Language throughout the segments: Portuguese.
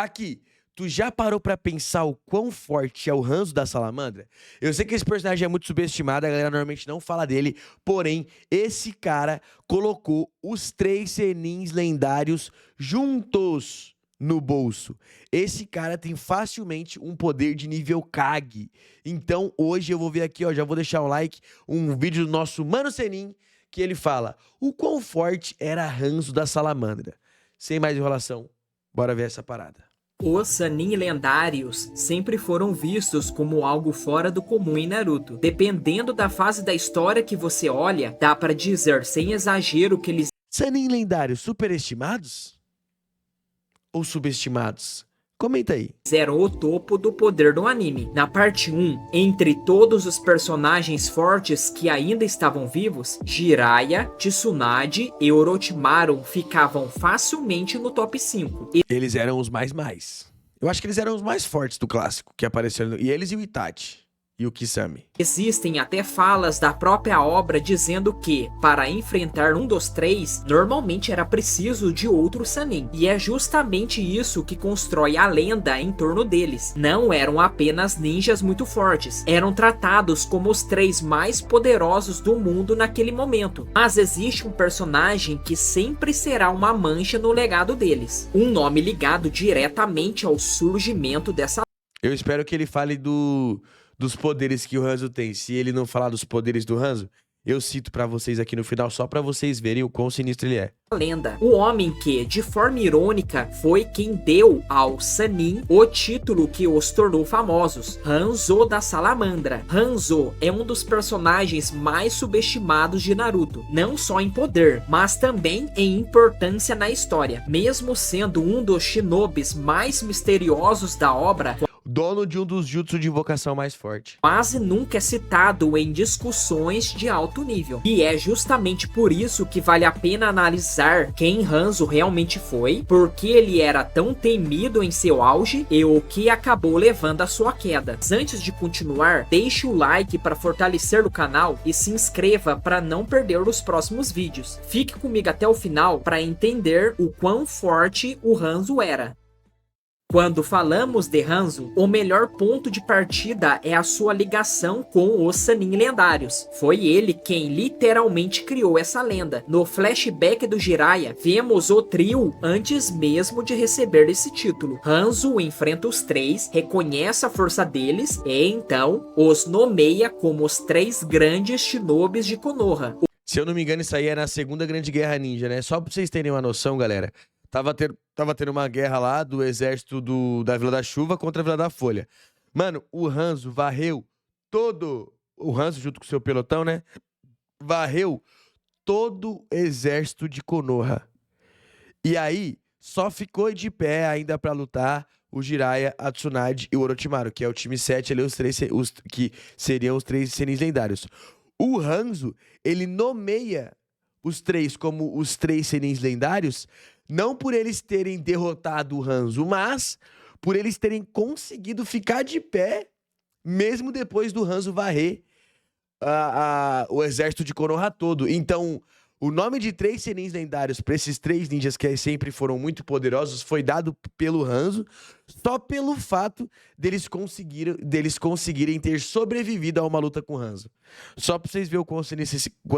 Aqui, tu já parou pra pensar o quão forte é o Hanzo da Salamandra? Eu sei que esse personagem é muito subestimado, a galera normalmente não fala dele, porém, esse cara colocou os 3 Senins lendários juntos no bolso. Esse cara tem facilmente um poder de nível Kag. Então, hoje eu vou ver aqui, ó, já vou deixar o like, um vídeo do nosso Mano Senin, que ele fala o quão forte era Hanzo da Salamandra. Sem mais enrolação, bora ver essa parada. Os Sannin lendários sempre foram vistos como algo fora do comum em Naruto. Dependendo da fase da história que você olha, dá pra dizer sem exagero que eles Sannin lendários superestimados? Ou subestimados? Comenta aí. eram o topo do poder do anime. Na parte 1, entre todos os personagens fortes que ainda estavam vivos, Jiraiya, Tsunade e Orochimaru ficavam facilmente no top 5. Eles eram os mais. Eu acho que eles eram os mais fortes do clássico que apareceram. E eles e o Itachi. E o Kisame. Existem até falas da própria obra dizendo que, para enfrentar um dos 3, normalmente era preciso de outro Sannin. E é justamente isso que constrói a lenda em torno deles. Não eram apenas ninjas muito fortes, eram tratados como os 3 mais poderosos do mundo naquele momento. Mas existe um personagem que sempre será uma mancha no legado deles. Um nome ligado diretamente ao surgimento dessa. Eu espero que ele fale dos poderes que o Hanzo tem. Se ele não falar dos poderes do Hanzo, eu cito pra vocês aqui no final, só pra vocês verem o quão sinistro ele é. Lenda. O homem que, de forma irônica, foi quem deu ao Sannin o título que os tornou famosos, Hanzo da Salamandra. Hanzo é um dos personagens mais subestimados de Naruto, não só em poder, mas também em importância na história. Mesmo sendo um dos shinobis mais misteriosos da obra, Dono de um dos jutsu de invocação mais forte. quase nunca é citado em discussões de alto nível. E é justamente por isso que vale a pena analisar quem Hanzo realmente foi, por que ele era tão temido em seu auge e o que acabou levando à sua queda. Mas antes de continuar, deixe o like para fortalecer o canal e se inscreva para não perder os próximos vídeos. Fique comigo até o final para entender o quão forte o Hanzo era. Quando falamos de Hanzo, o melhor ponto de partida é a sua ligação com os Sannin lendários. Foi ele quem literalmente criou essa lenda. No flashback do Jiraiya, vemos o trio antes mesmo de receber esse título. Hanzo enfrenta os 3, reconhece a força deles e então os nomeia como os 3 grandes shinobis de Konoha. Se eu não me engano, isso aí é na Segunda Grande Guerra Ninja, né? Só pra vocês terem uma noção, galera. Tava tendo uma guerra lá do exército da Vila da Chuva contra a Vila da Folha. Mano, o Hanzo varreu todo... O Hanzo, junto com o seu pelotão, né? Varreu todo o exército de Konoha. E aí, só ficou de pé ainda pra lutar o Jiraiya, a Tsunade e o Orochimaru, que é o time 7 ali, que seriam os 3 Senins lendários. O Hanzo, ele nomeia os 3 como os 3 Senins lendários, não por eles terem derrotado o Hanzo, mas por eles terem conseguido ficar de pé, mesmo depois do Hanzo varrer o exército de Konoha todo. Então, o nome de 3 Senins lendários para esses 3 ninjas que sempre foram muito poderosos foi dado pelo Hanzo, só pelo fato deles conseguirem ter sobrevivido a uma luta com o Hanzo. Só pra vocês verem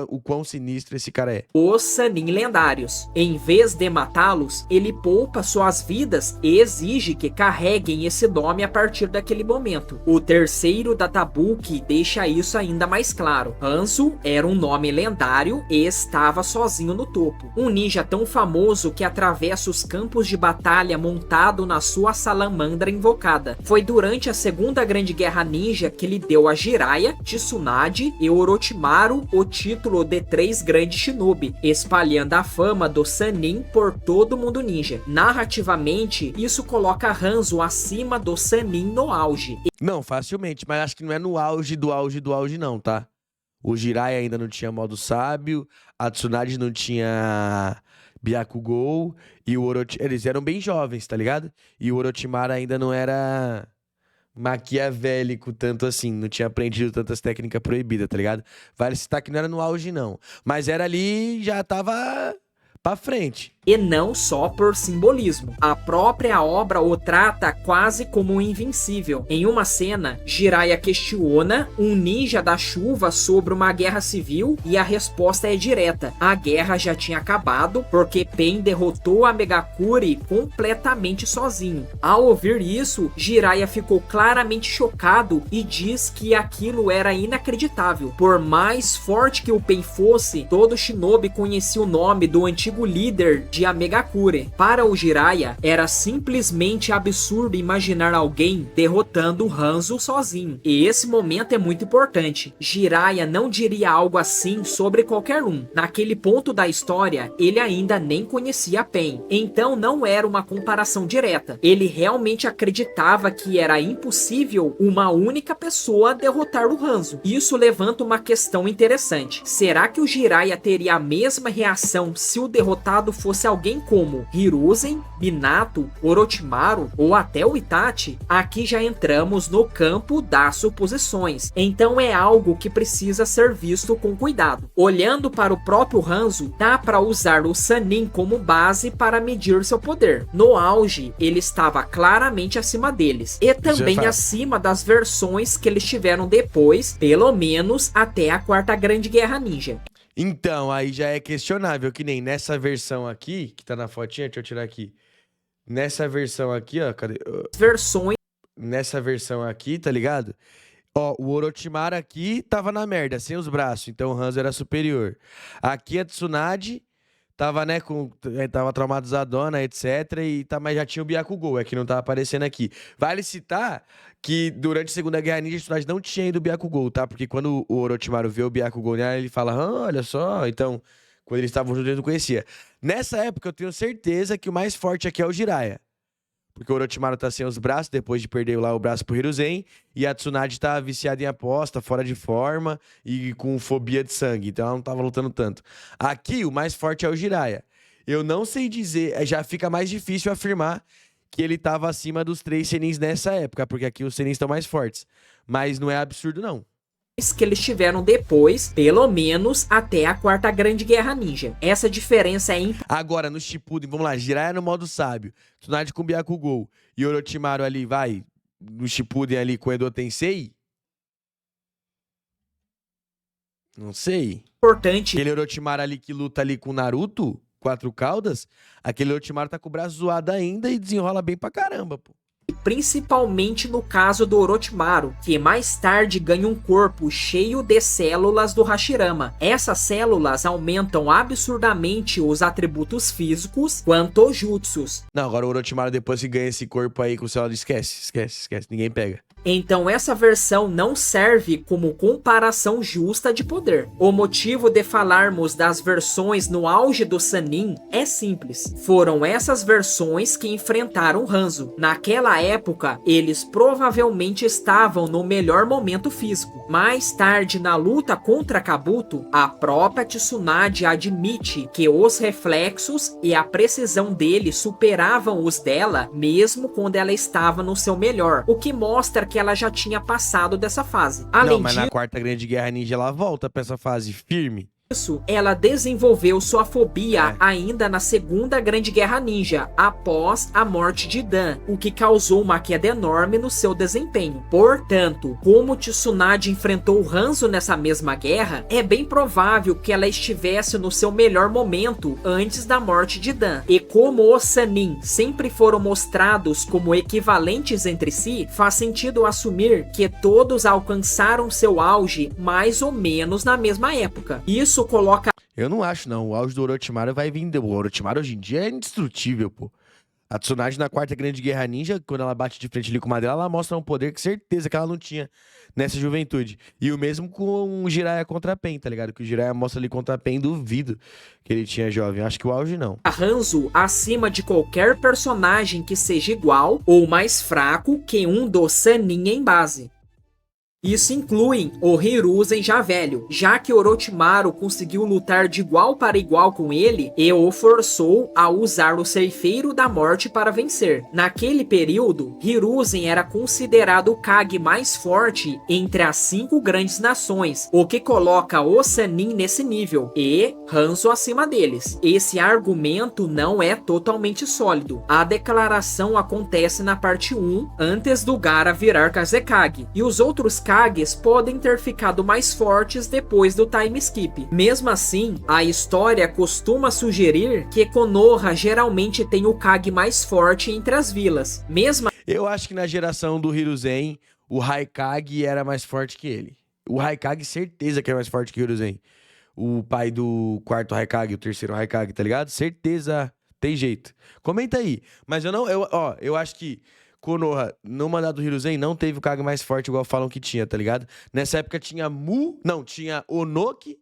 o quão sinistro esse cara é. Os Sannin lendários. Em vez de matá-los, ele poupa suas vidas e exige que carreguem esse nome a partir daquele momento. O terceiro Databook deixa isso ainda mais claro. Hanzo era um nome lendário e estava sozinho no topo. Um ninja tão famoso que atravessa os campos de batalha montado na sua salamandra invocada. Foi durante a Segunda Grande Guerra Ninja que ele deu a Jiraiya, Tsunade e Orochimaru o título de 3 grandes shinobi, espalhando a fama do Sannin por todo o mundo ninja. Narrativamente, isso coloca Hanzo acima do Sannin no auge. Não, facilmente, mas acho que não é no auge do auge não, tá? O Jiraiya ainda não tinha modo sábio, a Tsunade não tinha Byakugou, e o Orochimaru... Eles eram bem jovens, tá ligado? E o Orochimaru ainda não era maquiavélico tanto assim, não tinha aprendido tantas técnicas proibidas, tá ligado? Vale citar que não era no auge, não. Mas era ali, já tava pra frente. e não só por simbolismo. A própria obra o trata quase como um invencível. Em uma cena, Jiraiya questiona um ninja da chuva sobre uma guerra civil e a resposta é direta. A guerra já tinha acabado porque Pain derrotou a Megakure completamente sozinho. Ao ouvir isso, Jiraiya ficou claramente chocado e diz que aquilo era inacreditável. Por mais forte que o Pain fosse, todo shinobi conhecia o nome do antigo líder de Megakure. Para o Jiraiya, era simplesmente absurdo imaginar alguém derrotando o Hanzo sozinho. E esse momento é muito importante. Jiraiya não diria algo assim sobre qualquer um. Naquele ponto da história, ele ainda nem conhecia Pain. Então não era uma comparação direta. Ele realmente acreditava que era impossível uma única pessoa derrotar o Hanzo. Isso levanta uma questão interessante. Será que o Jiraiya teria a mesma reação se o derrotado fosse alguém como Hiruzen, Minato, Orochimaru ou até o Itachi? Aqui já entramos no campo das suposições. Então é algo que precisa ser visto com cuidado. Olhando para o próprio Hanzo, dá para usar o Sannin como base para medir seu poder. No auge, ele estava claramente acima deles. E também acima das versões que eles tiveram depois, pelo menos até a Quarta Grande Guerra Ninja. Então, aí já é questionável, que nem nessa versão aqui, que tá na fotinha, deixa eu tirar aqui. Nessa versão aqui, ó, cadê? Versões. Nessa versão aqui, tá ligado? Ó, o Orochimaru aqui tava na merda, sem os braços, então o Hanzo era superior. Aqui a Tsunade tava, né, tava traumatizadona, etc, mas já tinha o Byakugou, é que não tá aparecendo aqui. Vale citar que durante a Segunda Guerra Ninja, a Tsunade não tinha ido o Byakugou, tá? Porque quando o Orochimaru vê o Byakugou nela, ele fala, olha só, então, quando eles estavam juntos, ele não conhecia. Nessa época, eu tenho certeza que o mais forte aqui é o Jiraiya. Porque o Orochimaru tá sem os braços, depois de perder lá o braço pro Hiruzen, e a Tsunade tá viciada em aposta, fora de forma e com fobia de sangue, então ela não tava lutando tanto. Aqui, o mais forte é o Jiraiya. Eu não sei dizer, já fica mais difícil afirmar que ele tava acima dos 3 Senins nessa época, porque aqui os Senins estão mais fortes. Mas não é absurdo, não. Que eles tiveram depois, pelo menos até a Quarta Grande Guerra Ninja. Essa diferença é Agora, no Shippuden, vamos lá, Jiraiya no modo sábio, Tsunade com Byakugou e Orochimaru ali, vai, no Shippuden ali com Edo Tensei? Não sei. Importante. Aquele Orochimaru ali que luta ali com Naruto, 4 caudas, aquele Orochimaru tá com o braço zoado ainda e desenrola bem pra caramba, pô. Principalmente no caso do Orochimaru, que mais tarde ganha um corpo cheio de células do Hashirama. Essas células aumentam absurdamente os atributos físicos quanto os jutsus. Não, agora o Orochimaru depois que ganha esse corpo aí com célula, esquece, ninguém pega. Então essa versão não serve como comparação justa de poder. O motivo de falarmos das versões no auge do Sannin é simples. Foram essas versões que enfrentaram Hanzo. Naquela época, eles provavelmente estavam no melhor momento físico. Mais tarde, na luta contra Kabuto, a própria Tsunade admite que os reflexos e a precisão dele superavam os dela, mesmo quando ela estava no seu melhor, o que mostra que ela já tinha passado dessa fase. Além não, mas na Quarta Grande Guerra Ninja ela volta pra essa fase firme. Isso, ela desenvolveu sua fobia ainda na Segunda Grande Guerra Ninja, após a morte de Dan, o que causou uma queda enorme no seu desempenho. Portanto, como Tsunade enfrentou o Hanzo nessa mesma guerra, é bem provável que ela estivesse no seu melhor momento antes da morte de Dan. E como os Sannin sempre foram mostrados como equivalentes entre si, faz sentido assumir que todos alcançaram seu auge mais ou menos na mesma época. Isso coloca... Eu não acho, não. O auge do Orochimaru vai vir... O Orochimaru hoje em dia é indestrutível, pô. A Tsunade na Quarta Grande Guerra Ninja, quando ela bate de frente ali com o Madara, ela mostra um poder que certeza que ela não tinha nessa juventude. E o mesmo com o Jiraiya contra a Pain, tá ligado? Que o Jiraiya mostra ali contra a Pain, duvido que ele tinha jovem. Acho que o auge não. Hanzo acima de qualquer personagem que seja igual ou mais fraco que um dos Sannin em base. Isso inclui o Hiruzen já velho, já que Orochimaru conseguiu lutar de igual para igual com ele e o forçou a usar o Ceifeiro da Morte para vencer. Naquele período, Hiruzen era considerado o Kage mais forte entre as 5 grandes nações, o que coloca o Sannin nesse nível e Hanzo acima deles. Esse argumento não é totalmente sólido. A declaração acontece na parte 1, antes do Gaara virar Kazekage, e os outros Kages podem ter ficado mais fortes depois do time skip. Mesmo assim, a história costuma sugerir que Konoha geralmente tem o Kage mais forte entre as vilas. Eu acho que na geração do Hiruzen, o Raikage era mais forte que ele. O Raikage, certeza que é mais forte que o Hiruzen. O pai do quarto Raikage, o terceiro Raikage, tá ligado? Certeza, tem jeito. Comenta aí. Mas eu acho que Konoha, no mandado do Hiruzen, não teve o Kage mais forte igual falam que tinha, tá ligado? Nessa época tinha tinha Onoki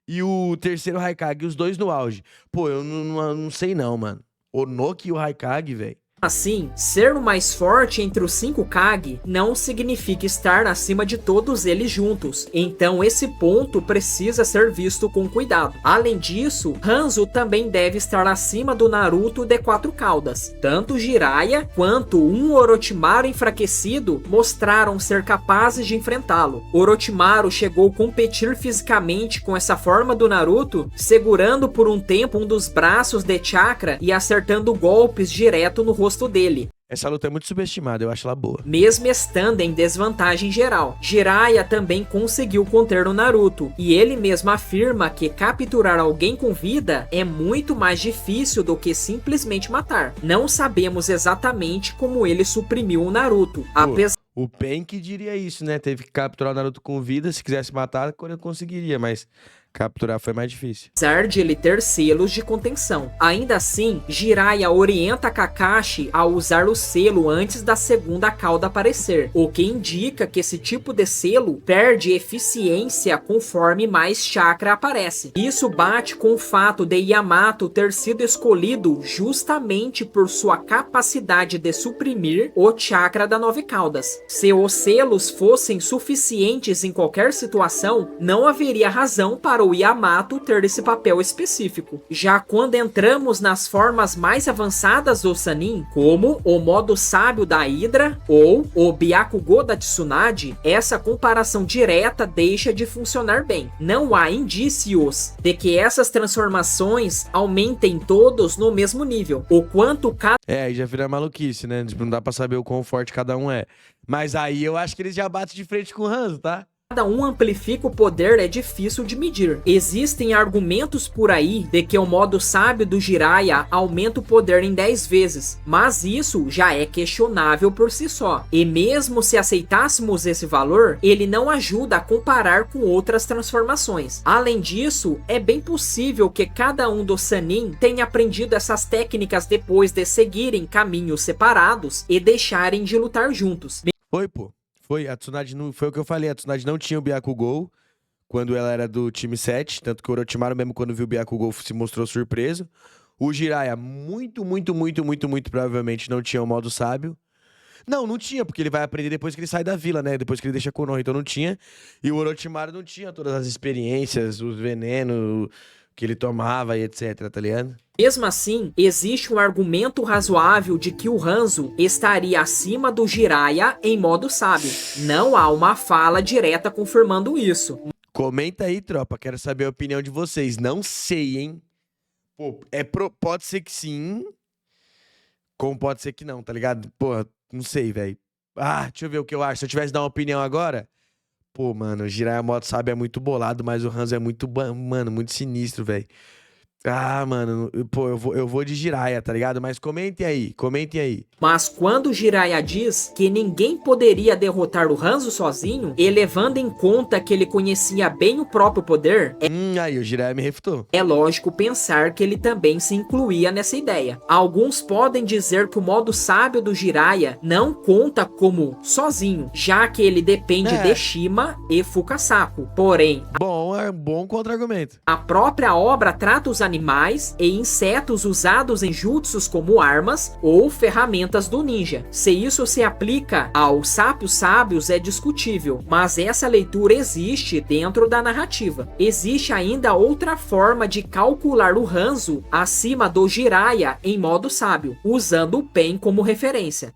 e o terceiro Raikage, os dois no auge. Pô, eu não sei não, mano. Onoki e o Raikage, velho. Assim, ser o mais forte entre os 5 Kage não significa estar acima de todos eles juntos, então esse ponto precisa ser visto com cuidado. Além disso, Hanzo também deve estar acima do Naruto de 4 caudas. Tanto Jiraiya quanto um Orochimaru enfraquecido mostraram ser capazes de enfrentá-lo. Orochimaru chegou a competir fisicamente com essa forma do Naruto, segurando por um tempo um dos braços de chakra e acertando golpes direto no rosto dele. Essa luta é muito subestimada, eu acho ela boa. Mesmo estando em desvantagem geral, Jiraiya também conseguiu conter o Naruto, e ele mesmo afirma que capturar alguém com vida é muito mais difícil do que simplesmente matar. Não sabemos exatamente como ele suprimiu o Naruto, apesar... O Pen que diria isso, né? Teve que capturar o Naruto com vida, se quisesse matar, ele conseguiria, mas capturar foi mais difícil. Apesar de ele ter selos de contenção. Ainda assim, Jiraiya orienta Kakashi a usar o selo antes da segunda cauda aparecer, o que indica que esse tipo de selo perde eficiência conforme mais chakra aparece. Isso bate com o fato de Yamato ter sido escolhido justamente por sua capacidade de suprimir o chakra da 9 caudas. Se os selos fossem suficientes em qualquer situação, não haveria razão para o Yamato ter esse papel específico. Já quando entramos nas formas mais avançadas do Sannin, como o modo sábio da Hydra ou o Byakugo da Tsunade, essa comparação direta deixa de funcionar bem. Não há indícios de que essas transformações aumentem todos no mesmo nível. O quanto cada... aí já vira maluquice, né? Não dá pra saber o quão forte cada um é. Mas aí eu acho que eles já batem de frente com o Hanzo, tá? Cada um amplifica o poder é difícil de medir. Existem argumentos por aí de que o modo sábio do Jiraiya aumenta o poder em 10 vezes, mas isso já é questionável por si só. E mesmo se aceitássemos esse valor, ele não ajuda a comparar com outras transformações. Além disso, é bem possível que cada um dos Sannin tenha aprendido essas técnicas depois de seguirem caminhos separados e deixarem de lutar juntos. Foi, pô. A Tsunade não, foi o que eu falei, a Tsunade não tinha o Byakugou quando ela era do time 7, tanto que o Orochimaru mesmo quando viu o Byakugou se mostrou surpreso. O Jiraiya muito provavelmente não tinha o modo sábio. Não tinha, porque ele vai aprender depois que ele sai da vila, né? Depois que ele deixa Konoha, então não tinha. E o Orochimaru não tinha todas as experiências, os venenos que ele tomava e etc, tá ligado? Mesmo assim, existe um argumento razoável de que o Hanzo estaria acima do Jiraiya em modo sábio. Não há uma fala direta confirmando isso. Comenta aí, tropa, quero saber a opinião de vocês. Não sei, hein? Pô, pode ser que sim, como pode ser que não, tá ligado? Porra, não sei, velho. Deixa eu ver o que eu acho. Se eu tivesse que dar uma opinião agora... Pô, mano, o Jiraiya modo sábio é muito bolado, mas o Hanzo é muito, mano, muito sinistro, velho. Mano, pô, eu vou de Jiraiya, tá ligado? Mas comentem aí. Mas quando Jiraiya diz que ninguém poderia derrotar o Hanzo sozinho, e levando em conta que ele conhecia bem o próprio poder, aí o Jiraiya me refutou. É lógico pensar que ele também se incluía nessa ideia. Alguns podem dizer que o modo sábio do Jiraiya não conta como sozinho, já que ele depende de Shima e Fukasaku. Porém, é um bom contra-argumento. A própria obra trata os animais e insetos usados em jutsus como armas ou ferramentas do ninja. Se isso se aplica aos sábios sábios é discutível, mas essa leitura existe dentro da narrativa. Existe ainda outra forma de calcular o Hanzo acima do Jiraiya em modo sábio, usando o Pen como referência.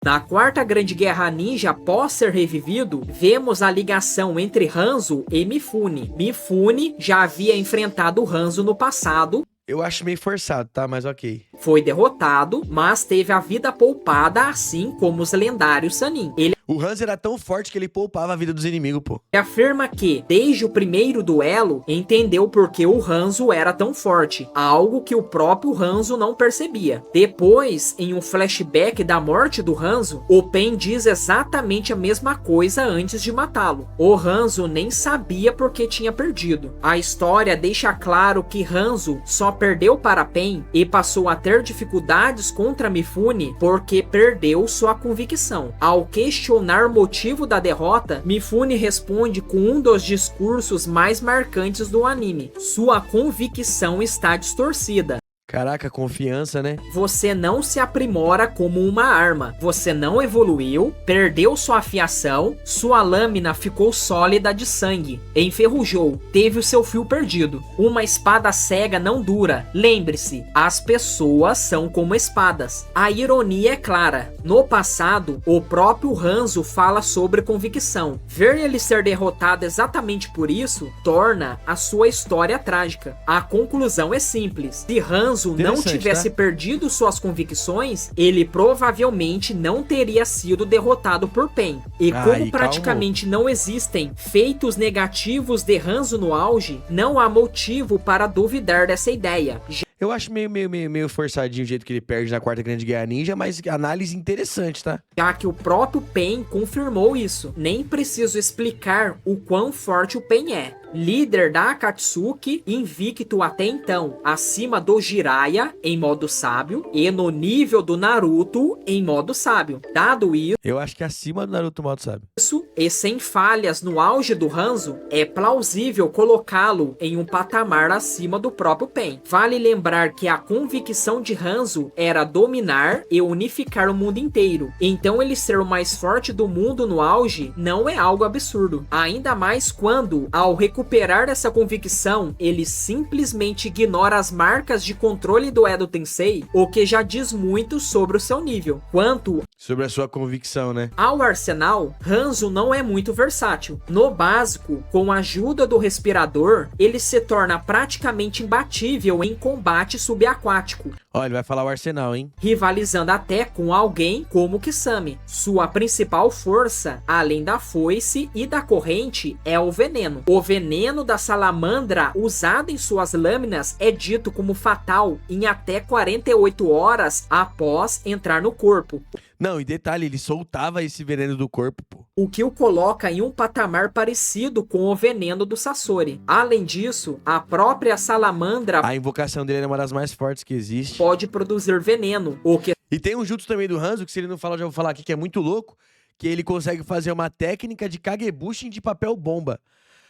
Na quarta grande guerra ninja após ser revivido, vemos a ligação entre Hanzo e Mifune. Mifune já havia enfrentado o Hanzo no passado. Eu acho meio forçado, tá? Mas ok. Foi derrotado, mas teve a vida poupada, assim como os lendários Sannin. Ele O Hanzo era tão forte que ele poupava a vida dos inimigos, pô. afirma que, desde o primeiro duelo, entendeu por que o Hanzo era tão forte, algo que o próprio Hanzo não percebia. Depois, em um flashback da morte do Hanzo, o Pen diz exatamente a mesma coisa antes de matá-lo. O Hanzo nem sabia por que tinha perdido. A história deixa claro que Hanzo só perdeu para Pen e passou a ter dificuldades contra Mifune porque perdeu sua convicção. Ao questionar o motivo da derrota, Mifune responde com um dos discursos mais marcantes do anime: sua convicção está distorcida. Caraca, confiança, né? Você não se aprimora como uma arma. Você não evoluiu, perdeu sua afiação, sua lâmina ficou sólida de sangue, enferrujou, teve o seu fio perdido. Uma espada cega não dura. Lembre-se, as pessoas são como espadas. A ironia é clara. No passado, o próprio Hanzo fala sobre convicção. Ver ele ser derrotado exatamente por isso torna a sua história trágica. A conclusão é simples. Se Hanzo não tivesse perdido suas convicções, ele provavelmente não teria sido derrotado por Pen. E como praticamente não existem feitos negativos de Hanzo no auge, não há motivo para duvidar dessa ideia. Eu acho meio forçadinho o jeito que ele perde na quarta grande guerra ninja, mas análise interessante, tá? Já que o próprio Pen confirmou isso. Nem preciso explicar o quão forte o Pen é. Líder da Akatsuki, invicto até então, acima do Jiraiya em modo sábio e no nível do Naruto em modo sábio. Dado Eu acho que acima do Naruto modo sábio. isso, e sem falhas no auge do Hanzo, é plausível colocá-lo em um patamar acima do próprio Pen. Vale lembrar que a convicção de Hanzo era dominar e unificar o mundo inteiro. Então ele ser o mais forte do mundo no auge não é algo absurdo. Ainda mais quando, ao recuperar essa convicção, ele simplesmente ignora as marcas de controle do Edo Tensei, o que já diz muito sobre o seu nível. Quanto sobre a sua convicção, né? ao arsenal, Hanzo não é muito versátil. No básico, com a ajuda do respirador, ele se torna praticamente imbatível em combate subaquático. Ó, ele vai falar o arsenal, hein? Rivalizando até com alguém como Kisame. Sua principal força, além da foice e da corrente, é o veneno. O veneno da salamandra usado em suas lâminas é dito como fatal em até 48 horas após entrar no corpo. Não, e detalhe, ele soltava esse veneno do corpo, pô. O que o coloca em um patamar parecido com o veneno do Sasori. Além disso, a própria salamandra A invocação dele é uma das mais fortes que existe. pode produzir veneno, o que E tem um jutsu também do Hanzo, que se ele não falar, eu já vou falar aqui, que é muito louco, que ele consegue fazer uma técnica de Kagebushin de papel bomba.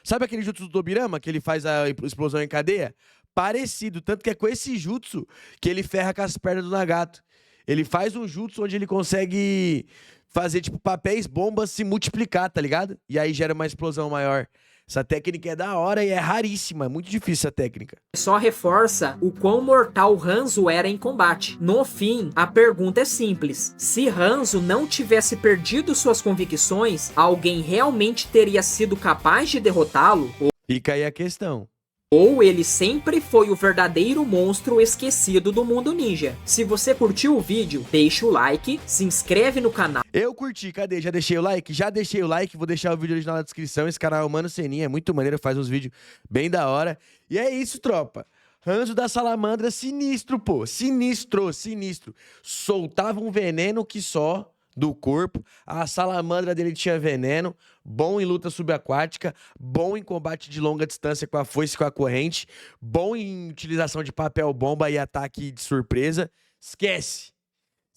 Sabe aquele jutsu do Tobirama, que ele faz a explosão em cadeia? Parecido, tanto que é com esse jutsu que ele ferra com as pernas do Nagato. Ele faz um jutsu onde ele consegue fazer, tipo, papéis bombas se multiplicar, tá ligado? E aí gera uma explosão maior. Essa técnica é da hora e é raríssima, é muito difícil essa técnica. só reforça o quão mortal Hanzo era em combate. No fim, a pergunta é simples. Se Hanzo não tivesse perdido suas convicções, alguém realmente teria sido capaz de derrotá-lo? Fica aí a questão. Ou ele sempre foi o verdadeiro monstro esquecido do mundo ninja? Se você curtiu o vídeo, deixa o like, se inscreve no canal. Eu curti, cadê? Já deixei o like? Já deixei o like, vou deixar o vídeo original na descrição. Esse canal é o Mano Seninha, é muito maneiro, faz uns vídeos bem da hora. E é isso, tropa. Hanzo da Salamandra, sinistro, pô. Sinistro, sinistro. Soltava um veneno que só do corpo. A salamandra dele tinha veneno. Bom em luta subaquática. Bom em combate de longa distância com a foice e com a corrente. Bom em utilização de papel bomba e ataque de surpresa. Esquece.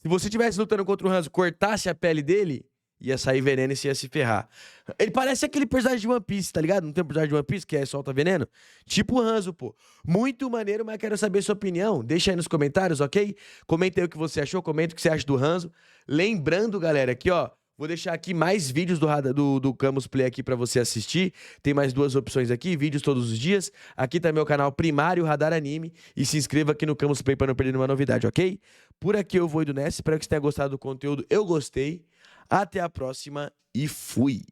Se você estivesse lutando contra o Hanzo, cortasse a pele dele, ia sair veneno e você ia se ferrar. Ele parece aquele personagem de One Piece, tá ligado? Não tem um personagem de One Piece que solta veneno? Tipo o Hanzo, pô. Muito maneiro, mas quero saber sua opinião. Deixa aí nos comentários, ok? Comenta aí o que você achou, comenta o que você acha do Hanzo. Lembrando, galera, aqui, ó, vou deixar aqui mais vídeos do Camus Play aqui pra você assistir. Tem mais 2 opções aqui, vídeos todos os dias. Aqui tá meu canal primário, Radar Anime. E se inscreva aqui no Camus Play pra não perder nenhuma novidade, ok? Por aqui eu vou indo nessa. Espero que você tenha gostado do conteúdo. Eu gostei. Até a próxima e fui!